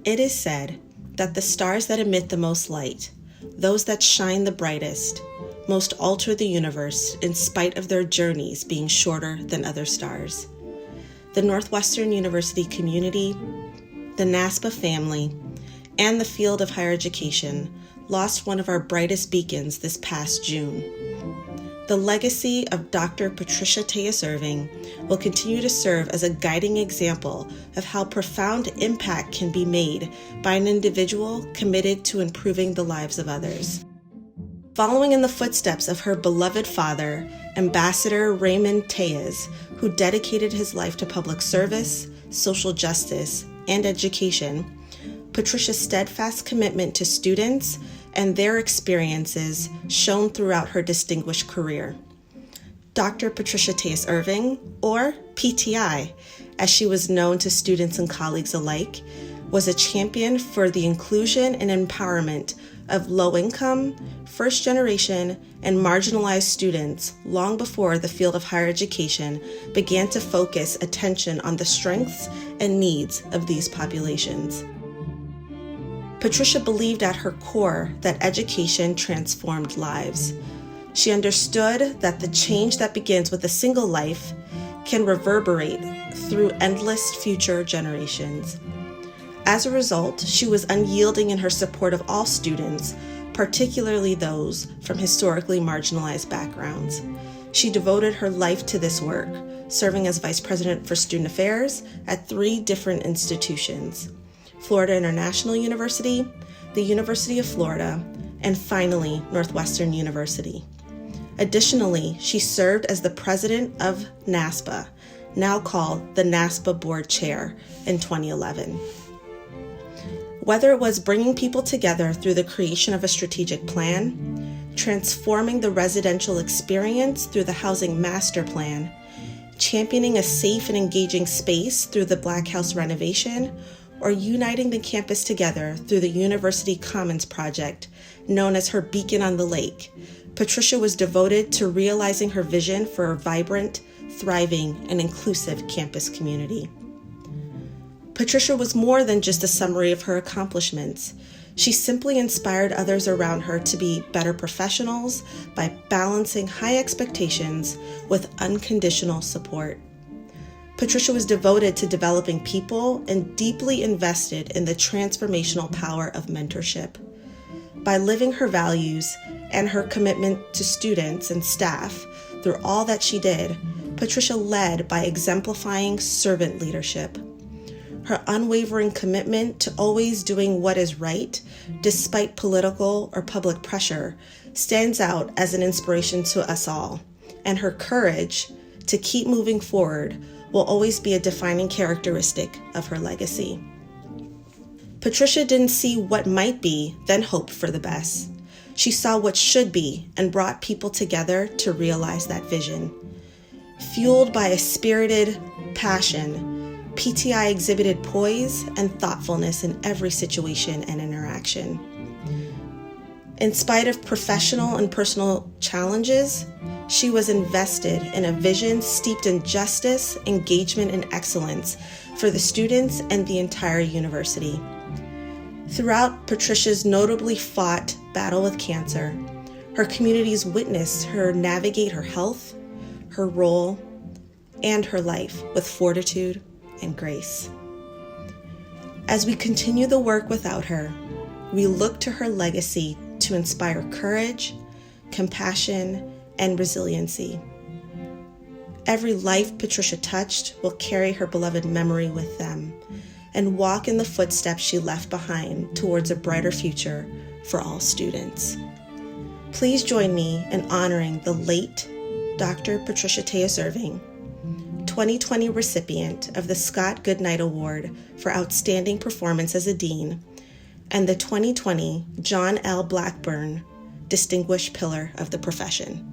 It is said that the stars that emit the most light, those that shine the brightest, most alter the universe in spite of their journeys being shorter than other stars. The Northwestern University community, the NASPA family, and the field of higher education lost one of our brightest beacons this past June. The legacy of Dr. Patricia Telles-Irvin will continue to serve as a guiding example of how profound impact can be made by an individual committed to improving the lives of others. Following in the footsteps of her beloved father, Ambassador Raymond Telles, who dedicated his life to public service, social justice, and education, Patricia's steadfast commitment to students and their experiences shone throughout her distinguished career. Dr. Patricia Telles-Irvin, or PTI, as she was known to students and colleagues alike, was a champion for the inclusion and empowerment of low-income, first-generation, and marginalized students long before the field of higher education began to focus attention on the strengths and needs of these populations. Patricia believed at her core that education transformed lives. She understood that the change that begins with a single life can reverberate through endless future generations. As a result, she was unyielding in her support of all students, particularly those from historically marginalized backgrounds. She devoted her life to this work, serving as Vice President for Student Affairs at 3 different institutions: Florida International University, the University of Florida, and finally, Northwestern University. Additionally, she served as the president of NASPA, now called the NASPA Board Chair, in 2011. Whether it was bringing people together through the creation of a strategic plan, transforming the residential experience through the Housing Master Plan, championing a safe and engaging space through the Black House renovation, or uniting the campus together through the University Commons project, known as her Beacon on the Lake, Patricia was devoted to realizing her vision for a vibrant, thriving, and inclusive campus community. Patricia was more than just a summary of her accomplishments. She simply inspired others around her to be better professionals by balancing high expectations with unconditional support. Patricia was devoted to developing people and deeply invested in the transformational power of mentorship. By living her values and her commitment to students and staff through all that she did, Patricia led by exemplifying servant leadership. Her unwavering commitment to always doing what is right, despite political or public pressure, stands out as an inspiration to us all, and her courage to keep moving forward will always be a defining characteristic of her legacy. Patricia didn't see what might be, then hoped for the best. She saw what should be and brought people together to realize that vision. Fueled by a spirited passion, PTI exhibited poise and thoughtfulness in every situation and interaction. In spite of professional and personal challenges, she was invested in a vision steeped in justice, engagement, and excellence for the students and the entire university. Throughout Patricia's notably fought battle with cancer, her communities witnessed her navigate her health, her role, and her life with fortitude and grace. As we continue the work without her, we look to her legacy to inspire courage, compassion, and resiliency. Every life Patricia touched will carry her beloved memory with them and walk in the footsteps she left behind towards a brighter future for all students. Please join me in honoring the late Dr. Patricia Telles-Irvin, 2020 recipient of the Scott Goodnight Award for Outstanding Performance as a Dean, and the 2020 John L. Blackburn Distinguished Pillar of the Profession.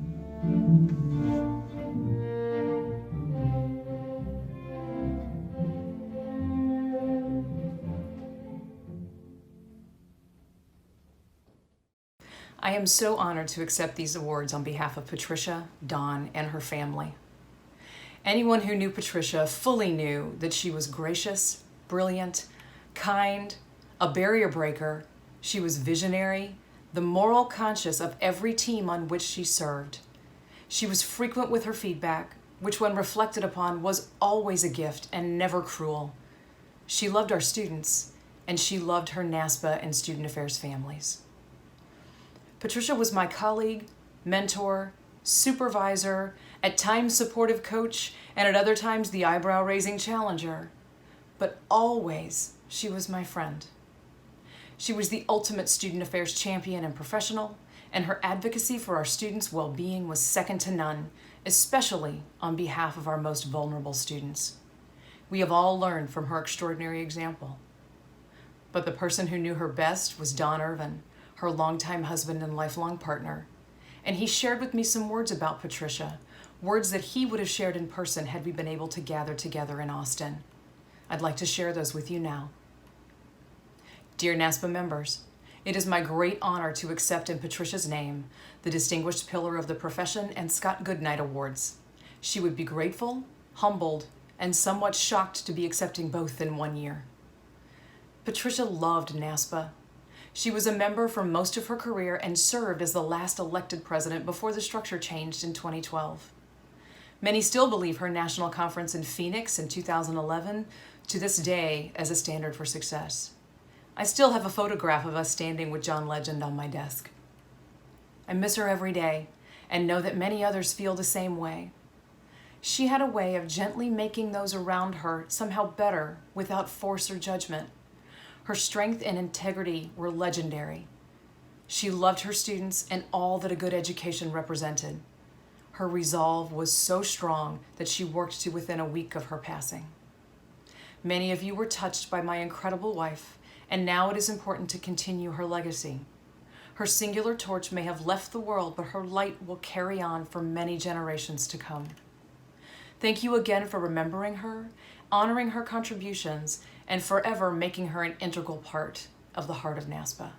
I am so honored to accept these awards on behalf of Patricia, Don, and her family. Anyone who knew Patricia fully knew that she was gracious, brilliant, kind, a barrier breaker. She was visionary, the moral conscience of every team on which she served. She was frequent with her feedback, which when reflected upon was always a gift and never cruel. She loved our students, and she loved her NASPA and student affairs families. Patricia was my colleague, mentor, supervisor, at times supportive coach, and at other times the eyebrow-raising challenger. But always, she was my friend. She was the ultimate student affairs champion and professional, and her advocacy for our students' well-being was second to none, especially on behalf of our most vulnerable students. We have all learned from her extraordinary example. But the person who knew her best was Don Irvin, her longtime husband and lifelong partner. And he shared with me some words about Patricia, words that he would have shared in person had we been able to gather together in Austin. I'd like to share those with you now. Dear NASPA members, it is my great honor to accept in Patricia's name the Distinguished Pillar of the Profession and Scott Goodnight Awards. She would be grateful, humbled, and somewhat shocked to be accepting both in 1 year. Patricia loved NASPA. She was a member for most of her career and served as the last elected president before the structure changed in 2012. Many still believe her national conference in Phoenix in 2011 to this day as a standard for success. I still have a photograph of us standing with John Legend on my desk. I miss her every day and know that many others feel the same way. She had a way of gently making those around her somehow better without force or judgment. Her strength and integrity were legendary. She loved her students and all that a good education represented. Her resolve was so strong that she worked to within a week of her passing. Many of you were touched by my incredible wife, and now it is important to continue her legacy. Her singular torch may have left the world, but her light will carry on for many generations to come. Thank you again for remembering her, honoring her contributions, and forever making her an integral part of the heart of NASPA.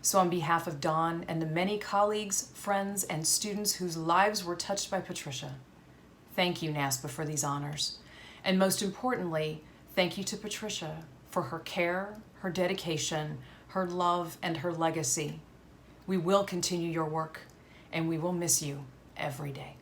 So on behalf of Dawn and the many colleagues, friends, and students whose lives were touched by Patricia, thank you, NASPA, for these honors. And most importantly, thank you to Patricia for her care, her dedication, her love, and her legacy. We will continue your work, and we will miss you every day.